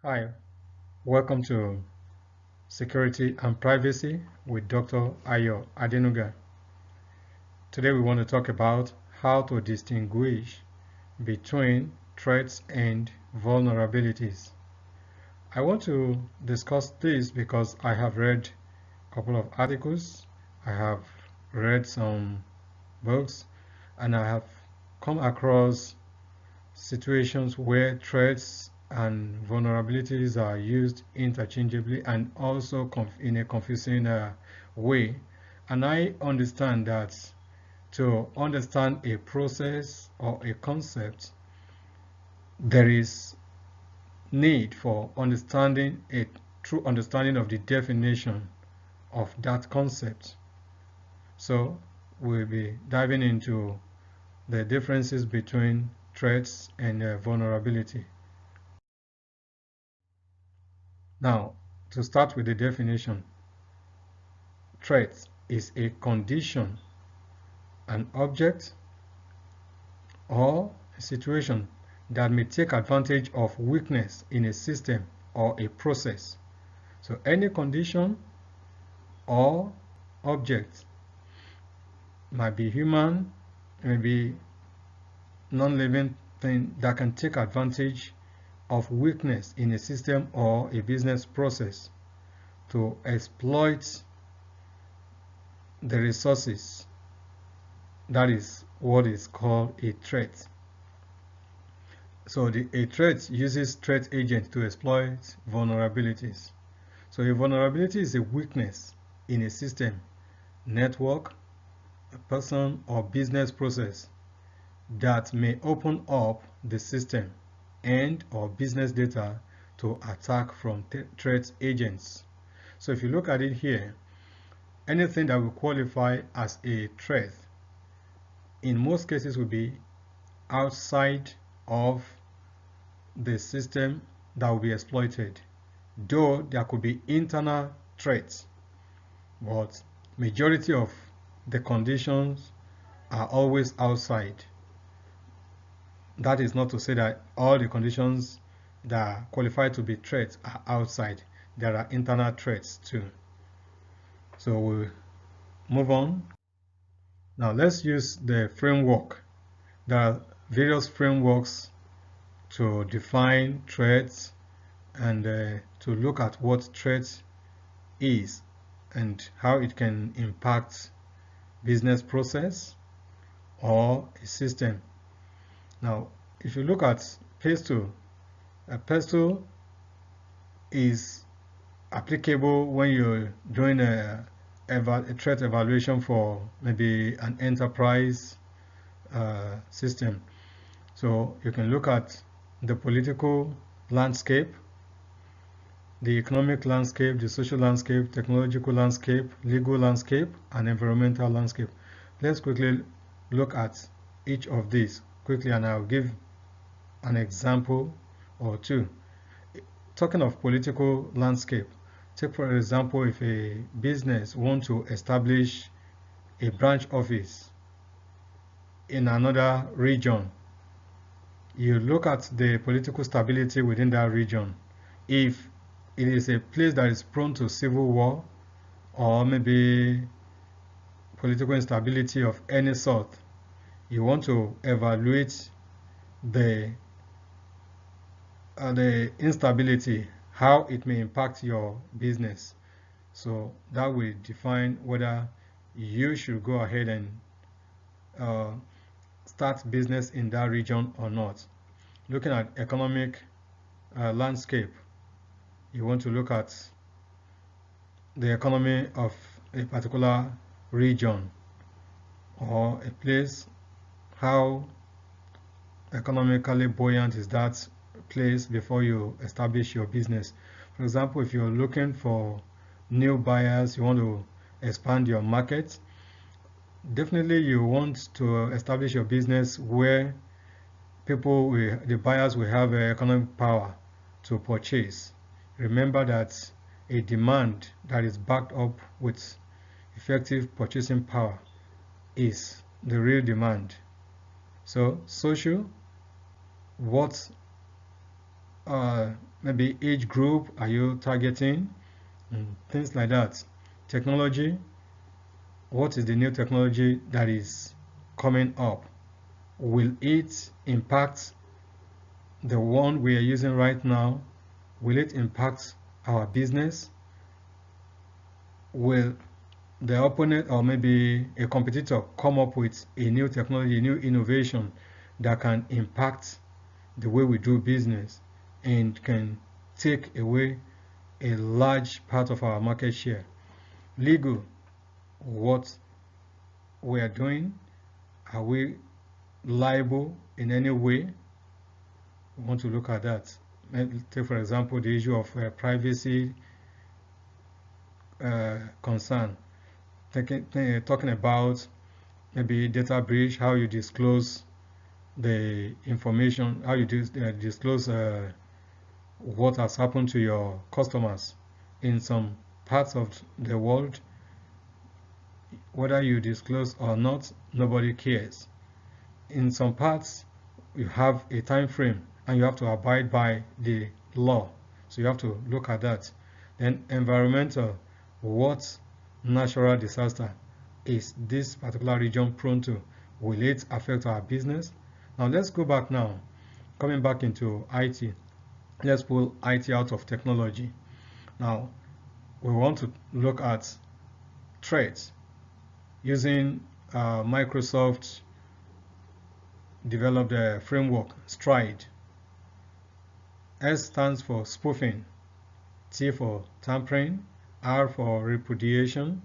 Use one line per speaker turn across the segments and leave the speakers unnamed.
Hi, welcome to Security and Privacy with Dr. Adenuga. Today we want to talk about how to distinguish between threats and vulnerabilities. I want to discuss this because I have read a couple of articles, I have read some books, and I have come across situations where threats and vulnerabilities are used interchangeably and also in a confusing way. And I understand that to understand a process or a concept, there is need for understanding a true understanding of the definition of that concept. So we'll be diving into the differences between threats and vulnerability. Now, to start with the definition, threat is a condition, an object, or a situation that may take advantage of weakness in a system or a process. So any condition or object might be human, may be non-living thing that can take advantage of weakness in a system or a business process to exploit the resources. That is what is called a threat. So a threat uses threat agent to exploit vulnerabilities. So a vulnerability is a weakness in a system, network, a person, or business process that may open up the system and or business data to attack from threat agents. So if you look at it here, anything that will qualify as a threat in most cases will be outside of the system that will be exploited, though there could be internal threats, but majority of the conditions are always outside. That is not to say that all the conditions that qualify to be threats are outside. There are internal threats too. So we'll move on. Now let's use the framework. There are various frameworks to define threats and to look at what threat is and how it can impact business process or a system. Now, if you look at PESTLE, PESTLE is applicable when you're doing a threat evaluation for maybe an enterprise system. So you can look at the political landscape, the economic landscape, the social landscape, technological landscape, legal landscape, and environmental landscape. Let's quickly look at each of these quickly, and I'll give an example or two. Talking of political landscape, take for example if a business wants to establish a branch office in another region, you look at the political stability within that region. If it is a place that is prone to civil war or maybe political instability of any sort, you want to evaluate the instability, how it may impact your business. So that will define whether you should go ahead and start business in that region or not. Looking at economic landscape, you want to look at the economy of a particular region or a place. How economically buoyant is that place before you establish your business? For example, if you're looking for new buyers, you want to expand your market, definitely you want to establish your business where the buyers will have economic power to purchase. Remember that a demand that is backed up with effective purchasing power is the real demand. So social, what maybe age group are you targeting, and things like that. Technology, what is the new technology that is coming up? Will it impact the one we are using right now? Will it impact our business? Will the opponent or maybe a competitor come up with a new technology, a new innovation that can impact the way we do business and can take away a large part of our market share? Legal, what we are doing, are we liable in any way? We want to look at that. Take for example the issue of privacy concern. Talking about maybe data breach, how you disclose the information, how you disclose what has happened to your customers. In some parts of the world, whether you disclose or not, nobody cares. In some parts, you have a time frame and you have to abide by the law, so you have to look at that. Then environmental, what natural disaster is this particular region prone to? Will it affect our business? Now let's go back now, coming back into IT. Let's pull IT out of technology. Now we want to look at threats using Microsoft developed a framework, STRIDE. S stands for spoofing, T for tampering, R for repudiation,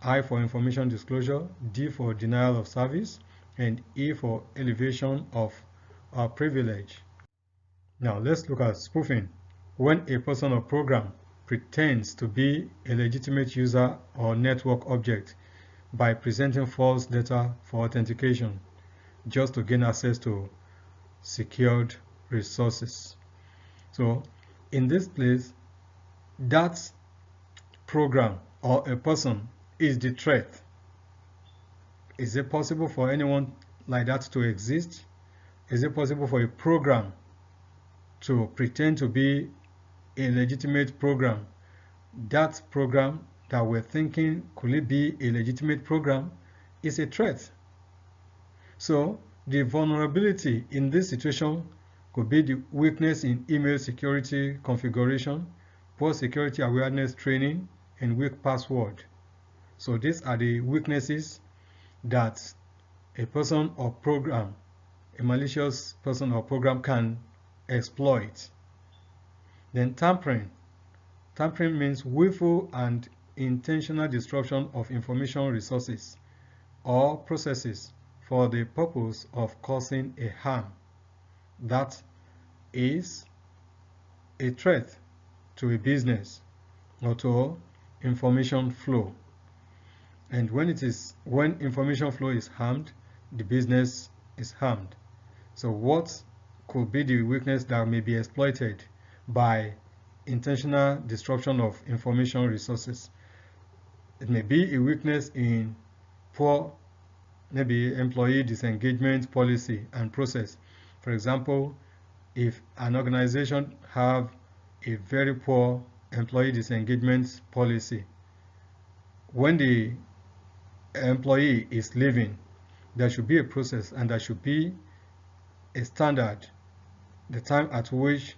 I for information disclosure, D for denial of service, and E for elevation of privilege. Now let's look at spoofing. When a person or program pretends to be a legitimate user or network object by presenting false data for authentication just to gain access to secured resources. So in this place, that program or a person is the threat. Is it possible for anyone like that to exist? Is it possible for a program to pretend to be a legitimate program? That program that we're thinking, could it be a legitimate program, is a threat. So the vulnerability in this situation could be the weakness in email security configuration, poor security awareness training, and weak password. So these are the weaknesses that a person or program, a malicious person or program, can exploit. Then tampering. Tampering means willful and intentional disruption of information resources or processes for the purpose of causing a harm. That is a threat to a business or to information flow. And when information flow is harmed, the business is harmed. So what could be the weakness that may be exploited by intentional disruption of information resources? It may be a weakness in poor, maybe employee disengagement policy and process. For example, if an organization have a very poor employee disengagement policy, when the employee is leaving, there should be a process and there should be a standard, the time at which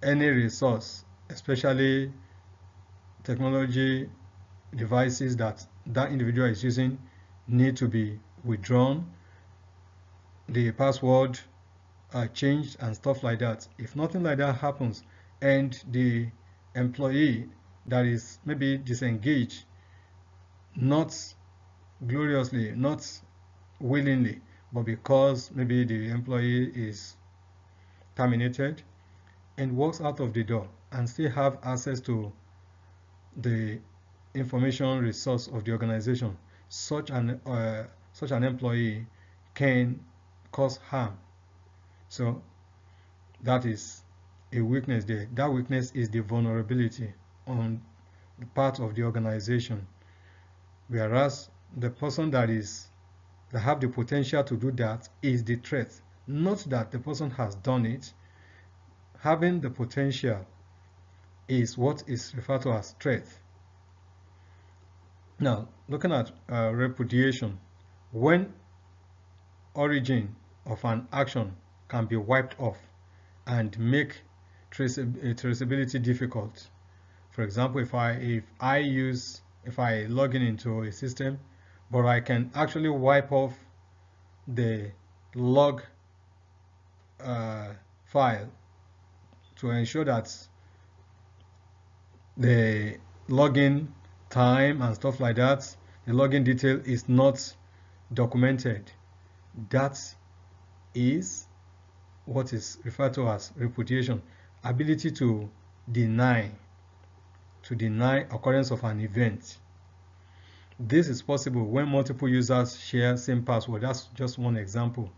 any resource, especially technology devices that individual is using, need to be withdrawn, the password changed and stuff like that. If nothing like that happens and the employee that is maybe disengaged, not gloriously, not willingly, but because maybe the employee is terminated, and walks out of the door and still have access to the information resource of the organization, such an employee can cause harm. So that is a weakness there. That weakness is the vulnerability on the part of the organization, whereas the person that have the potential to do that is the threat. Not that the person has done it, having the potential is what is referred to as threat. Now, looking at repudiation, when origin of an action can be wiped off and make traceability difficult. For example, if I log in into a system, but I can actually wipe off the log file to ensure that the login time and stuff like that, the login detail is not documented. That is what is referred to as repudiation, ability to deny occurrence of an event. This is possible when multiple users share same password. That's just one example.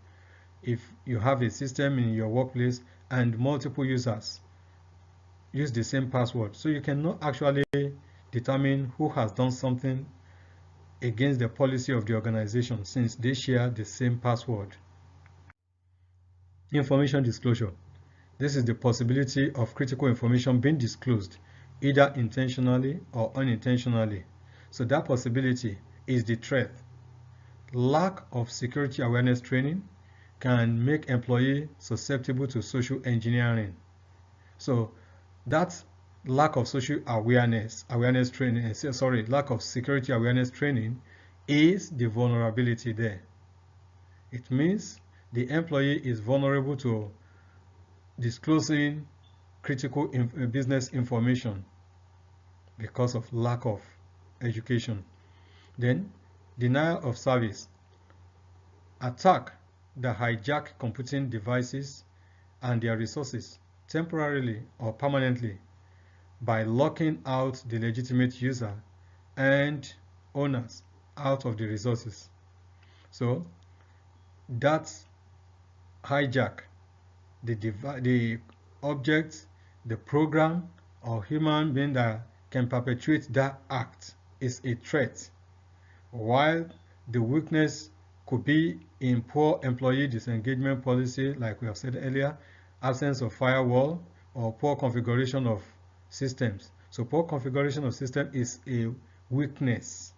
If you have a system in your workplace and multiple users use the same password, so you cannot actually determine who has done something against the policy of the organization since they share the same password. Information disclosure. This is the possibility of critical information being disclosed either intentionally or unintentionally. So that possibility is the threat. Lack of security awareness training can make employees susceptible to social engineering. So that lack of social awareness training, lack of security awareness training is the vulnerability there. It means the employee is vulnerable to disclosing critical business information because of lack of education. Then, denial of service. Attack that hijack computing devices and their resources temporarily or permanently by locking out the legitimate user and owners out of the resources. So that hijack the object, the program, or human being that can perpetrate that act is a threat, while the weakness could be in poor employee disengagement policy, like we have said earlier, absence of firewall, or poor configuration of systems. So poor configuration of system is a weakness,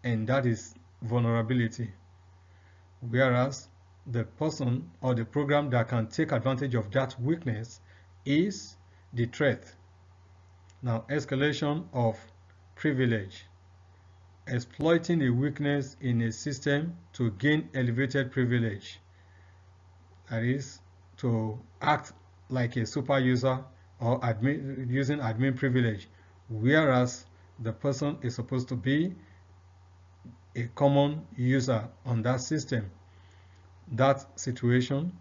and that is vulnerability. Whereas the person or the program that can take advantage of that weakness is the threat. Now, escalation of privilege. Exploiting a weakness in a system to gain elevated privilege. That is, to act like a super user or using admin privilege, whereas the person is supposed to be a common user on that system. That situation,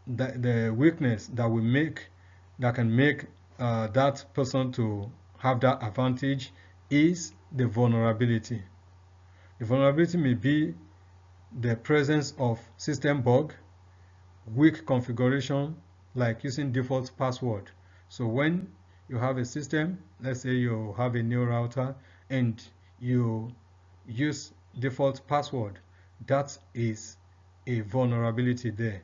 the weakness that can make that person to have that advantage is the vulnerability. The vulnerability may be the presence of system bug, weak configuration, like using default password. So when you have a system, let's say you have a new router and you use default password, that is a vulnerability there.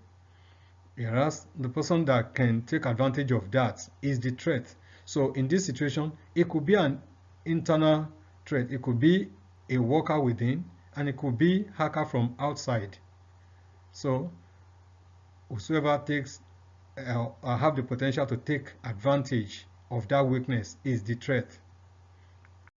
Whereas the person that can take advantage of that is the threat. So in this situation, it could be an internal threat, it could be a worker within, and it could be hacker from outside. So whosoever takes have the potential to take advantage of that weakness is the threat.